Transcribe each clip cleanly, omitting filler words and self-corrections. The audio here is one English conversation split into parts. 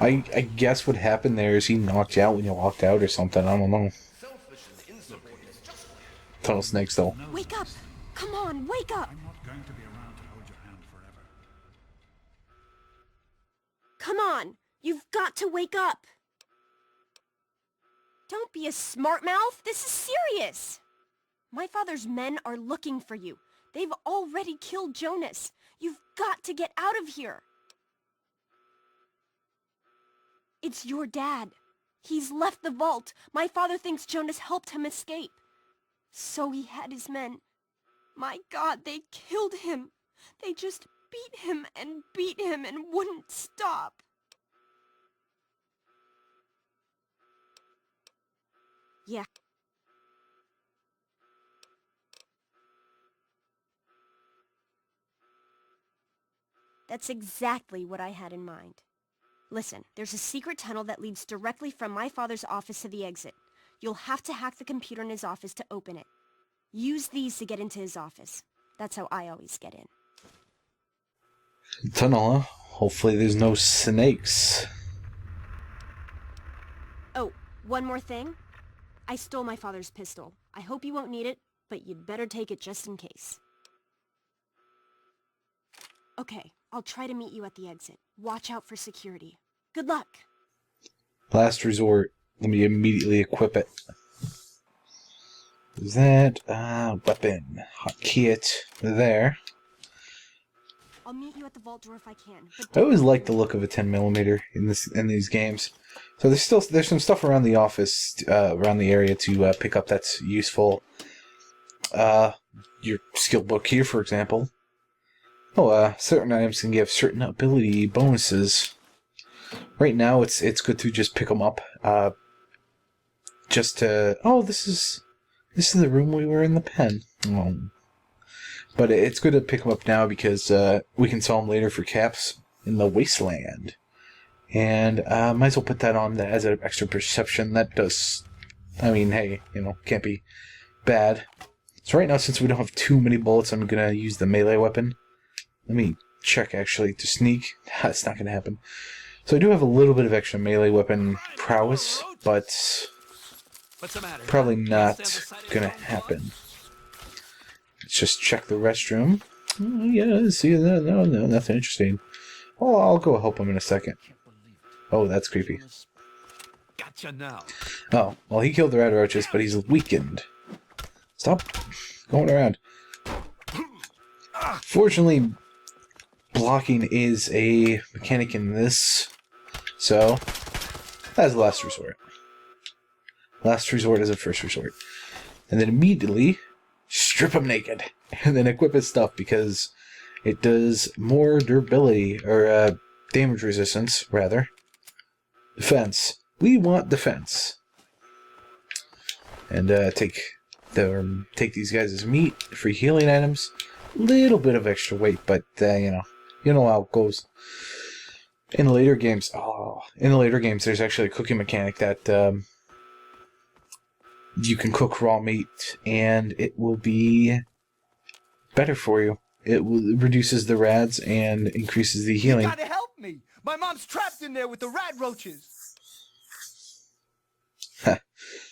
I guess what happened there is he knocked you out when you walked out or something. I don't know. Tunnel snakes, though. Wake up! Come on, wake up! I'm not going to be around to hold your hand forever. Come on! You've got to wake up! Don't be a smart mouth! This is serious! My father's men are looking for you. They've already killed Jonas. You've got to get out of here! It's your dad. He's left the vault. My father thinks Jonas helped him escape. So he had his men. My God, they killed him. They just beat him and wouldn't stop. Yeah. That's exactly what I had in mind. Listen, there's a secret tunnel that leads directly from my father's office to the exit. You'll have to hack the computer in his office to open it. Use these to get into his office. That's how I always get in. Tunnel, huh? Hopefully there's no snakes. Oh, one more thing. I stole my father's pistol. I hope you won't need it, but you'd better take it just in case. Okay, I'll try to meet you at the exit. Watch out for security. Good luck! Last resort. Let me immediately equip it. Is that weapon? Hotkey it there. I'll meet you at the vault door if I can. I always like the look of a 10mm in these games. So there's some stuff around the office, around the area to pick up that's useful. Your skill book here, for example. Oh, certain items can give certain ability bonuses. Right now, it's good to just pick them up. Just to this is the room we were in the pen. Oh. But it's good to pick them up now because we can sell them later for caps in the wasteland. And might as well put that on as an extra perception. That does, I mean, hey, can't be bad. So right now, since we don't have too many bullets, I'm gonna use the melee weapon. Let me check, actually, to sneak. That's not going to happen. So I do have a little bit of extra melee weapon prowess, but probably not going to happen. Let's just check the restroom. Oh, yeah, see that? No, nothing interesting. Oh, I'll go help him in a second. Oh, that's creepy. Gotcha now. Oh, well, he killed the red roaches, but he's weakened. Stop going around. Fortunately, blocking is a mechanic in this, so that's the last resort. Last resort is a first resort. And then immediately strip him naked, and then equip his stuff because it does more durability, or damage resistance, rather. Defense. We want defense. And take these guys as meat, free healing items. Little bit of extra weight, but you know how it goes. In the later games, there's actually a cooking mechanic that you can cook raw meat, and it will be better for you. It reduces the rads and increases the healing. You gotta help me! My mom's trapped in there with the rad roaches!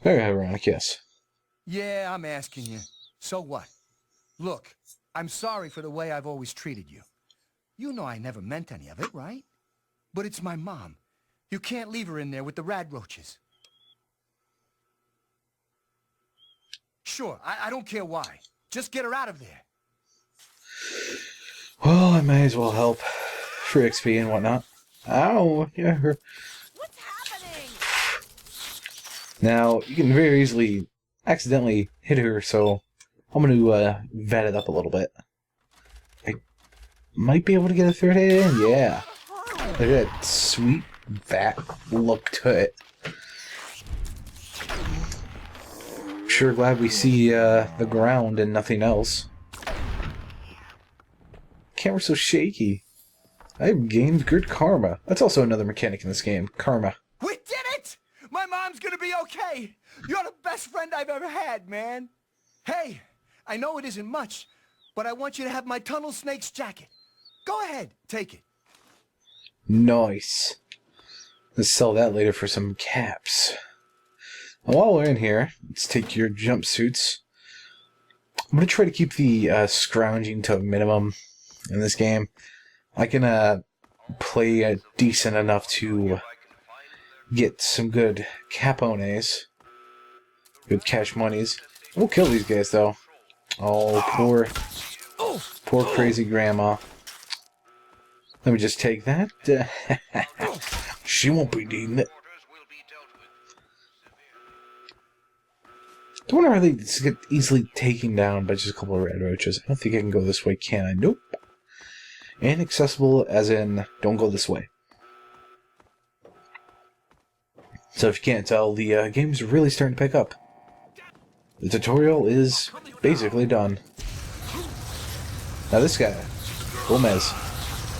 Very ironic, yes. Yeah, I'm asking you. So what? Look, I'm sorry for the way I've always treated you. You know I never meant any of it, right? But it's my mom. You can't leave her in there with the rad roaches. Sure, I don't care why. Just get her out of there. Well, I may as well help. For XP and whatnot. Ow! Yeah. What's happening? Now, you can very easily accidentally hit her, so I'm going to vet it up a little bit. I might be able to get a third hit in. Yeah. Look at that sweet, fat look to it. Sure glad we see the ground and nothing else. Camera's so shaky. I've gained good karma. That's also another mechanic in this game. Karma. We did it! My mom's gonna be okay! You're the best friend I've ever had, man! Hey, I know it isn't much, but I want you to have my Tunnel Snakes jacket. Go ahead, take it. Nice. Let's sell that later for some caps. While we're in here, let's take your jumpsuits. I'm going to try to keep the scrounging to a minimum in this game. I can play decent enough to get some good capones, good cash monies. We'll kill these guys, though. Oh, poor crazy grandma. Let me just take that. She won't be needing it. I wonder how they get easily taken down by just a couple of red roaches. I don't think I can go this way, can I? Nope. Inaccessible as in, don't go this way. So if you can't tell, the game's really starting to pick up. The tutorial is basically done. Now this guy, Gomez,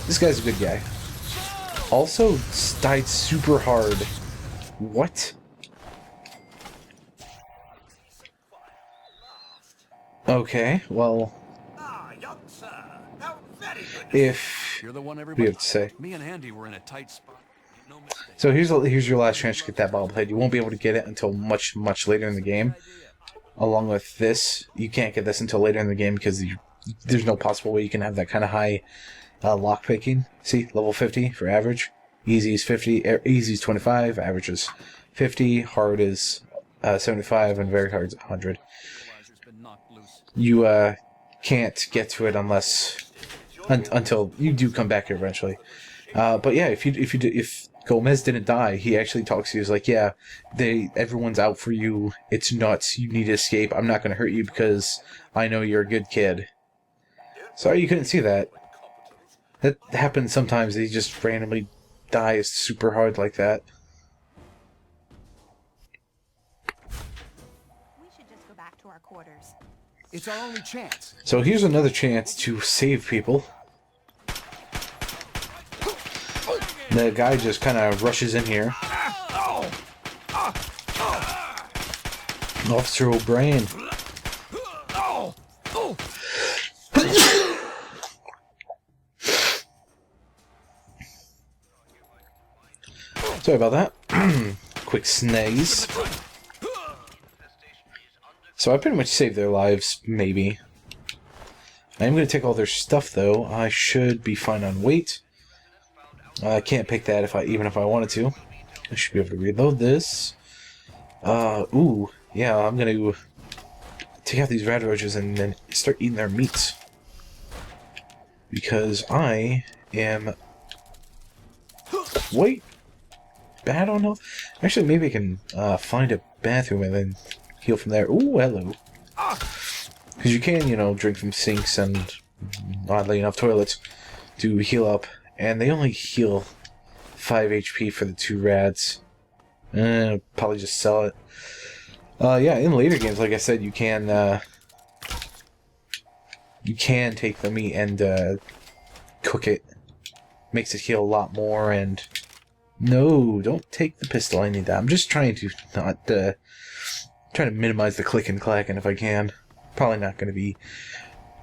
this guy's a good guy. Also, died super hard. What? Okay, well, if You're the one we everybody. have to say. Me and Andy were in a tight spot. No mistake. So here's your last chance to get that bobblehead. You won't be able to get it until much later in the game. Along with this, you can't get this until later in the game because there's no possible way you can have that kind of high lockpicking. See, level 50 for average. Easy is 50, easy is 25, average is 50, hard is 75, and very hard is 100. You can't get to it unless until you do come back here eventually. But yeah, if Gomez didn't die, he actually talks to you. He's like, yeah, everyone's out for you. It's nuts. You need to escape. I'm not going to hurt you because I know you're a good kid. Sorry you couldn't see that. That happens sometimes. He just randomly dies super hard like that. We should just go back to our quarters. It's our only chance. So here's another chance to save people. The guy just kind of rushes in here. Officer O'Brien. Sorry about that. Quick sneeze. So I pretty much saved their lives, maybe. I am going to take all their stuff, though. I should be fine on weight. I can't pick that even if I wanted to. I should be able to reload this. Ooh, yeah, I'm going to take out these red roaches and then start eating their meats. Because I am... Wait. Bad on health? Actually, maybe I can find a bathroom and then heal from there. Ooh, hello. Because you can, drink from sinks and, oddly enough, toilets to heal up. And they only heal 5 HP for the 2 rads. Probably just sell it. Yeah, in later games, like I said, you can take the meat and cook it. Makes it heal a lot more. And no, don't take the pistol. I need that. I'm just trying to not trying to minimize the click and clacking if I can. Probably not going to be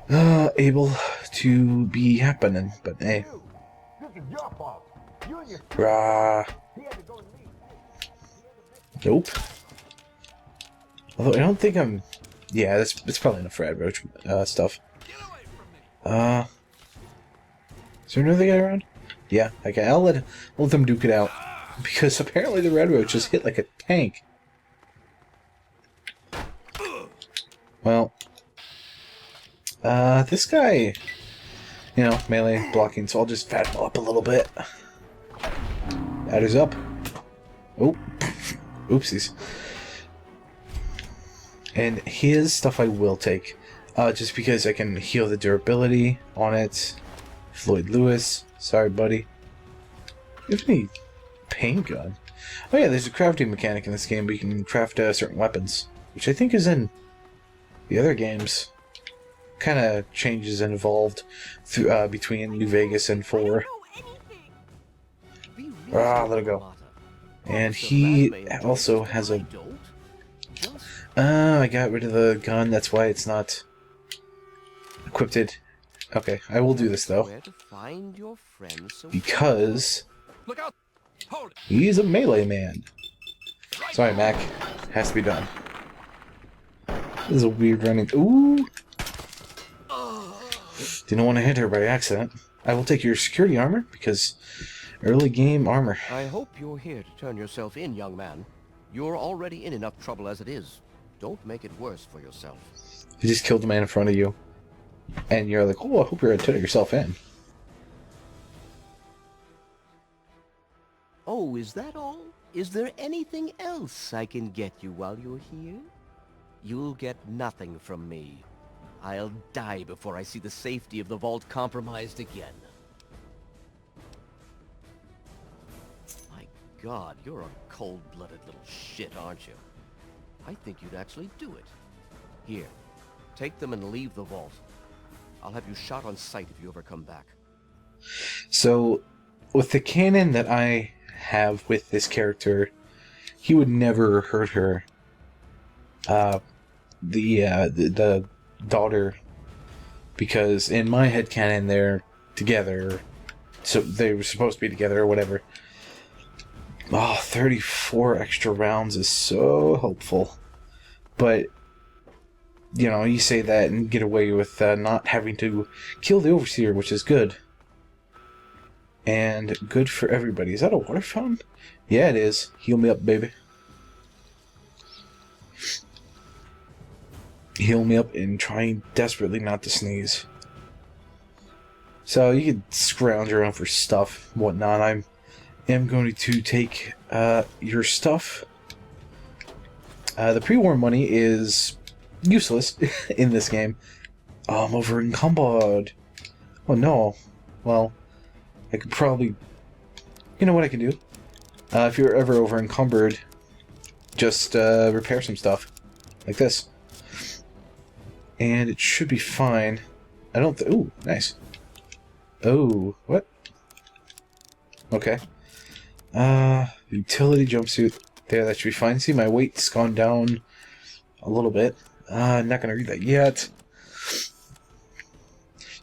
able to be happening, but hey. Rah. Nope. Although I don't think I'm... Yeah, it's probably enough for Roach stuff. Is there another guy around? Yeah, okay, I'll let them duke it out. Because apparently the Red Roach just hit like a tank. Well... this guy... melee blocking, so I'll just fat him up a little bit. Adders up. Oh. Oopsies. And his stuff I will take. Just because I can heal the durability on it. Floyd Lewis. Sorry, buddy. You have any pain gun? Oh yeah, there's a crafting mechanic in this game, but you can craft certain weapons. Which I think is in the other games. Kind of changes and evolved through, between New Vegas and 4. Let it go. And he also has a... I got rid of the gun, that's why it's not equipped. Okay, I will do this though. Because Hold it. He's a melee man. Sorry, Mac. Has to be done. This is a weird running. Ooh! Didn't want to hit her by accident. I will take your security armor, because early game armor. I hope you're here to turn yourself in, young man. You're already in enough trouble as it is. Don't make it worse for yourself. You just killed the man in front of you. And you're like, oh, I hope you're going to turn yourself in. Oh, is that all? Is there anything else I can get you while you're here? You'll get nothing from me. I'll die before I see the safety of the vault compromised again. My God, you're a cold-blooded little shit, aren't you? I think you'd actually do it. Here, take them and leave the vault. I'll have you shot on sight if you ever come back. So, with the canon that I have with this character, he would never hurt her. The daughter, because in my headcanon they're together, so they were supposed to be together or whatever. Oh, 34 extra rounds is so helpful. But, you know, you say that and get away with not having to kill the Overseer, which is good. And good for everybody. Is that a water fountain? Yeah, it is. Heal me up, baby. Heal me up and trying desperately not to sneeze. So you can scrounge around for stuff and whatnot. I am going to take your stuff. The pre-war money is useless in this game. I'm over encumbered. Oh no. Well, I could probably... You know what I can do? If you're ever over encumbered, just repair some stuff. Like this. And it should be fine. I don't ooh, nice. Oh, what? Okay. Utility jumpsuit. There, that should be fine. See, my weight's gone down a little bit. I'm not gonna read that yet.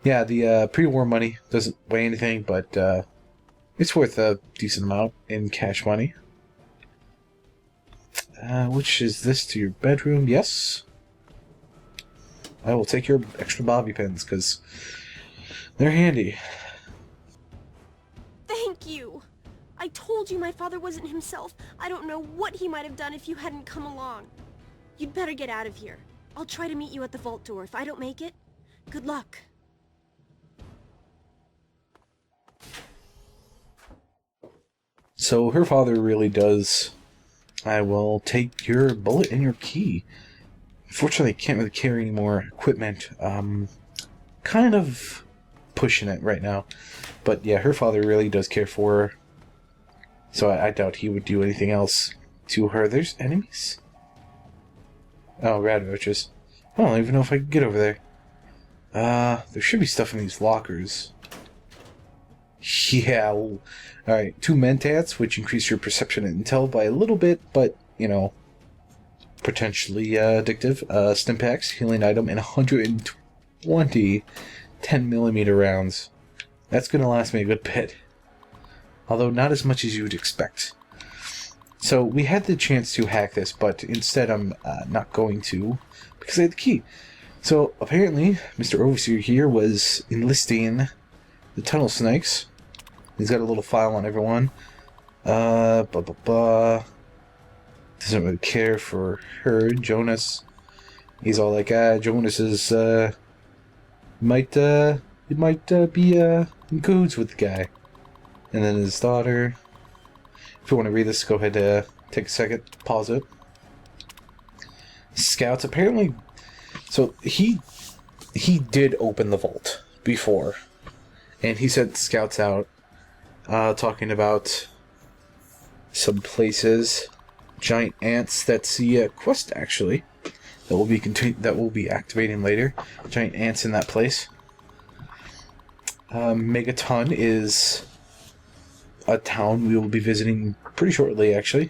Yeah, the pre-war money doesn't weigh anything, but it's worth a decent amount in cash money. Which is this to your bedroom? Yes. I will take your extra bobby pins, because they're handy. Thank you! I told you my father wasn't himself. I don't know what he might have done if you hadn't come along. You'd better get out of here. I'll try to meet you at the vault door. If I don't make it, good luck. So her father really does... I will take your bullet and your key. Unfortunately, I can't really carry any more equipment. Kind of pushing it right now. But yeah, her father really does care for her. So I doubt he would do anything else to her. There's enemies? Oh, rad roaches. I don't even know if I can get over there. There should be stuff in these lockers. Yeah. Alright, 2 mentats, which increase your perception and intel by a little bit, but, you know, potentially addictive. Stimpaks, healing item, and 120 10mm rounds. That's going to last me a good bit. Although not as much as you would expect. So we had the chance to hack this, but instead I'm not going to, because I had the key. So apparently, Mr. Overseer here was enlisting the Tunnel Snakes. He's got a little file on everyone. Doesn't really care for her. Jonas. He's all like, Jonas is, might be, in cahoots with the guy. And then his daughter. If you want to read this, go ahead, take a second, pause it. Scouts, apparently, so he did open the vault before. And he sent scouts out, talking about some places. Giant ants, that's the quest actually that will be activating later. Giant ants in that place. Megaton is a town we will be visiting pretty shortly, actually.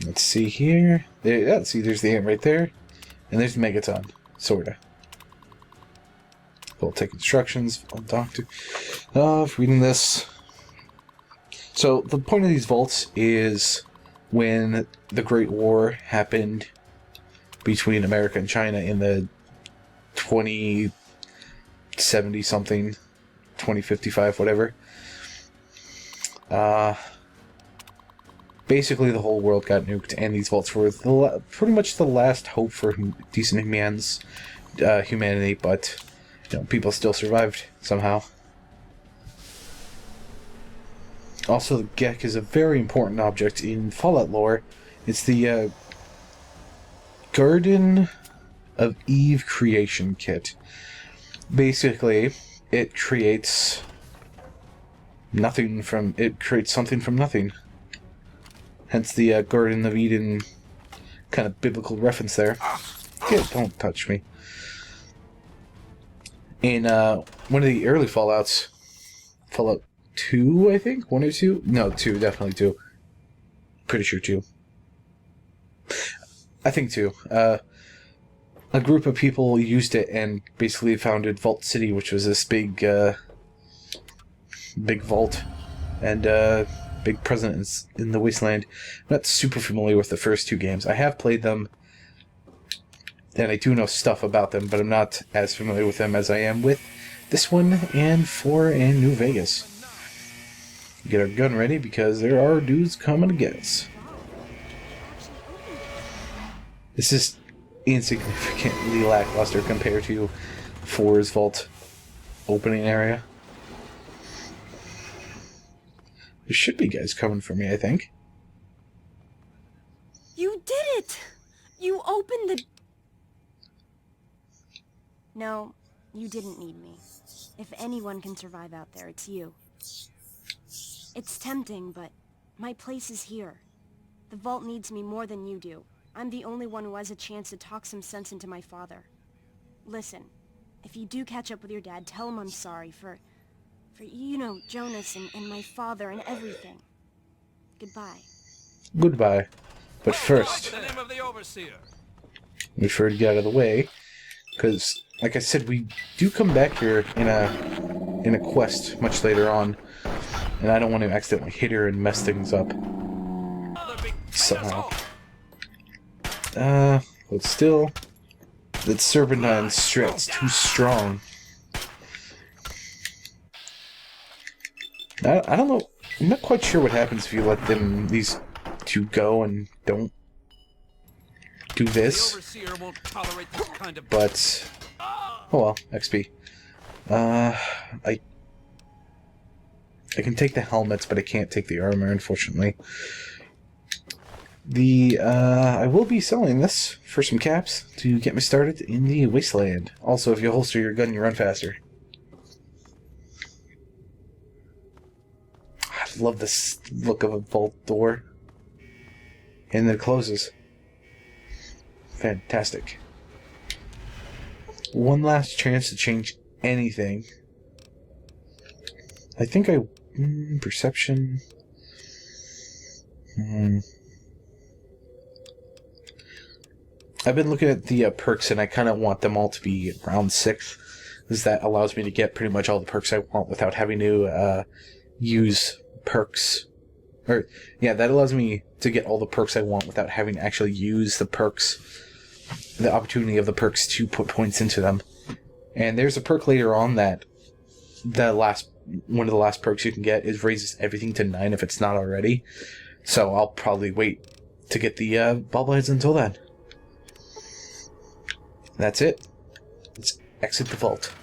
Let's see here. Yeah, see, there's the ant right there, and there's Megaton, sorta. We'll take instructions. Doctor, reading this. So the point of these vaults is when the Great War happened between America and China in the 2070 something, 2055, whatever. Basically, the whole world got nuked, and these vaults were pretty much the last hope for decent humanity. But people still survived somehow. Also, the Gek is a very important object in Fallout lore. It's the Garden of Eve creation kit. Basically, it creates something from nothing. Hence the Garden of Eden kind of biblical reference there. Don't touch me. In one of the early Fallouts, Fallout 2, I think? 1 or 2? No, 2, definitely 2. Pretty sure 2. I think 2. A group of people used it and basically founded Vault City, which was this big vault and big presence in the Wasteland. I'm not super familiar with the first 2 games. I have played them, and I do know stuff about them, but I'm not as familiar with them as I am with this one and 4 and New Vegas. Get our gun ready because there are dudes coming to get us. This is insignificantly lackluster compared to 4's vault opening area. There should be guys coming for me, I think. You did it! You opened the... No, you didn't need me. If anyone can survive out there, it's you. It's tempting, but my place is here. The vault needs me more than you do. I'm the only one who has a chance to talk some sense into my father. Listen, if you do catch up with your dad, tell him I'm sorry for Jonas and my father and everything. Goodbye. Goodbye. But first, The name of the overseer. we prefer to get out of the way, because, like I said, we do come back here in a quest much later on, and I don't want to accidentally hit her and mess things up somehow. But still, that Serpentine stret's too strong. I don't know. I'm not quite sure what happens if you let these 2 go and don't do The this. overseer won't tolerate this kind of... But oh well, XP. I can take the helmets, but I can't take the armor, unfortunately. I will be selling this for some caps to get me started in the Wasteland. Also, if you holster your gun, you run faster. I love this look of a vault door. And then it closes. Fantastic. One last chance to change anything. I think perception... I've been looking at the perks, and I kind of want them all to be around 6, because that allows me to get pretty much all the perks I want without having to use perks. That allows me to get all the perks I want without having to actually use the perks, the opportunity of the perks to put points into them. And there's a perk later on that one of the last perks you can get is raises everything to 9 if it's not already. So I'll probably wait to get the bobbleheads until then. That's it. Let's exit the vault.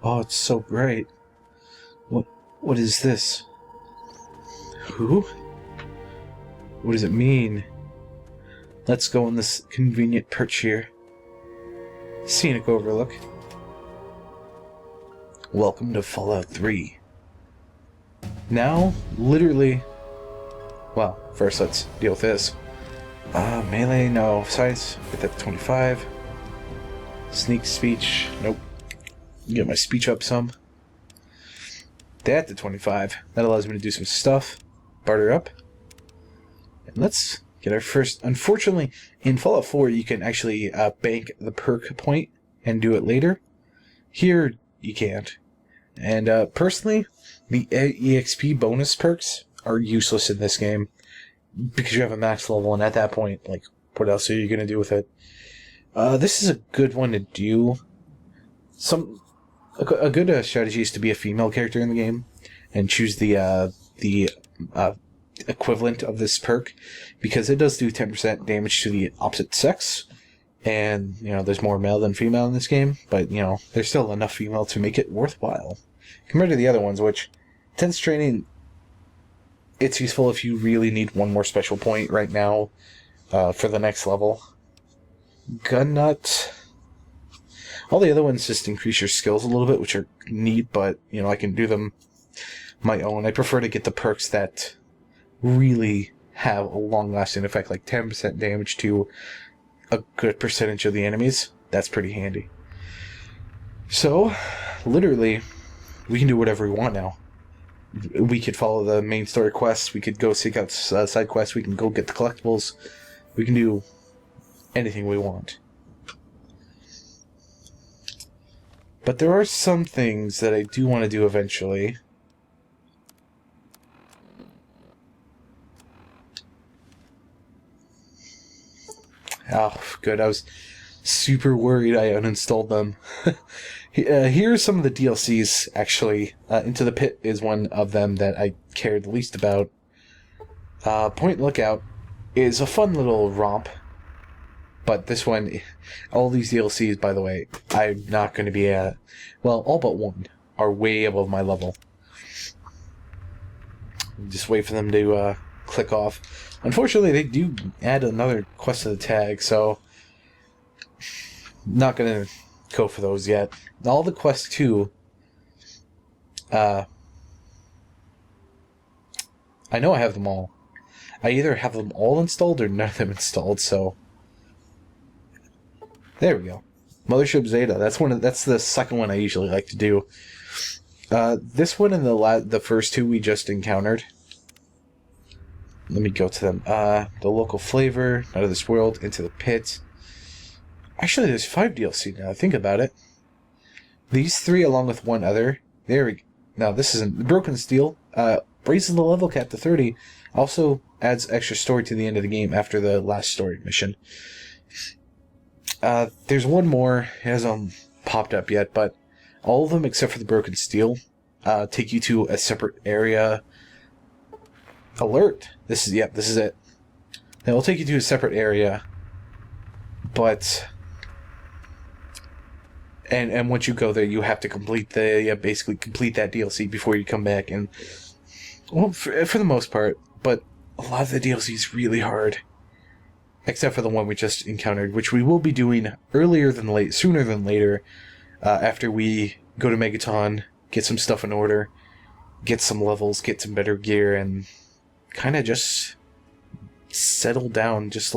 Oh, it's so great. What is this? Who? What does it mean? Let's go on this convenient perch here. Scenic overlook. Welcome to Fallout 3. Now, literally... Well, first let's deal with this. Melee, no. Science, get that to 25. Sneak speech, nope. Get my speech up some. That to 25. That allows me to do some stuff. Barter up. And let's get our first... Unfortunately, in Fallout 4, you can actually bank the perk point and do it later. Here, you can't. And personally, the EXP bonus perks are useless in this game because you have a max level, and at that point, like, what else are you going to do with it? This is a good one to do. A good strategy is to be a female character in the game and choose the equivalent of this perk, because it does do 10% damage to the opposite sex. And, there's more male than female in this game, but, there's still enough female to make it worthwhile. Compared to the other ones, which, intense training, it's useful if you really need one more special point right now for the next level. Gun Nut. All the other ones just increase your skills a little bit, which are neat, but, I can do them my own. I prefer to get the perks that really have a long-lasting effect, like 10% damage to a good percentage of the enemies. That's pretty handy. So, literally, we can do whatever we want now. We could follow the main story quests, we could go seek out side quests, we can go get the collectibles, we can do anything we want. But there are some things that I do want to do eventually. Oh, good. I was super worried I uninstalled them. Here are some of the DLCs, actually. Into the Pit is one of them that I cared the least about. Point Lookout is a fun little romp. But this one, all these DLCs, by the way, I'm not going to be at... Well, all but one are way above my level. Just wait for them to click off. Unfortunately, they do add another quest to the tag, so... Not going to go for those yet. All the quests, too... I know I have them all. I either have them all installed or none of them installed, so... There we go. Mothership Zeta. That's the second one I usually like to do. This one and the first two we just encountered. Let me go to them. The Local Flavor, Out of This World, Into the Pit. Actually, there's 5 DLC now I think about it. These 3 along with one other. There we go. Now, this isn't... Broken Steel raises the level cap to 30. Also adds extra story to the end of the game after the last story mission. There's one more. It hasn't popped up yet, but all of them except for the Broken Steel take you to a separate area. Alert! This is it. They will take you to a separate area, but and once you go there, you have to basically complete that DLC before you come back. And well, for the most part, but a lot of the DLC is really hard. Except for the one we just encountered, which we will be doing sooner than later, after we go to Megaton, get some stuff in order, get some levels, get some better gear, and kind of just settle down, just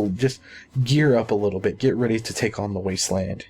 gear up a little bit, get ready to take on the Wasteland.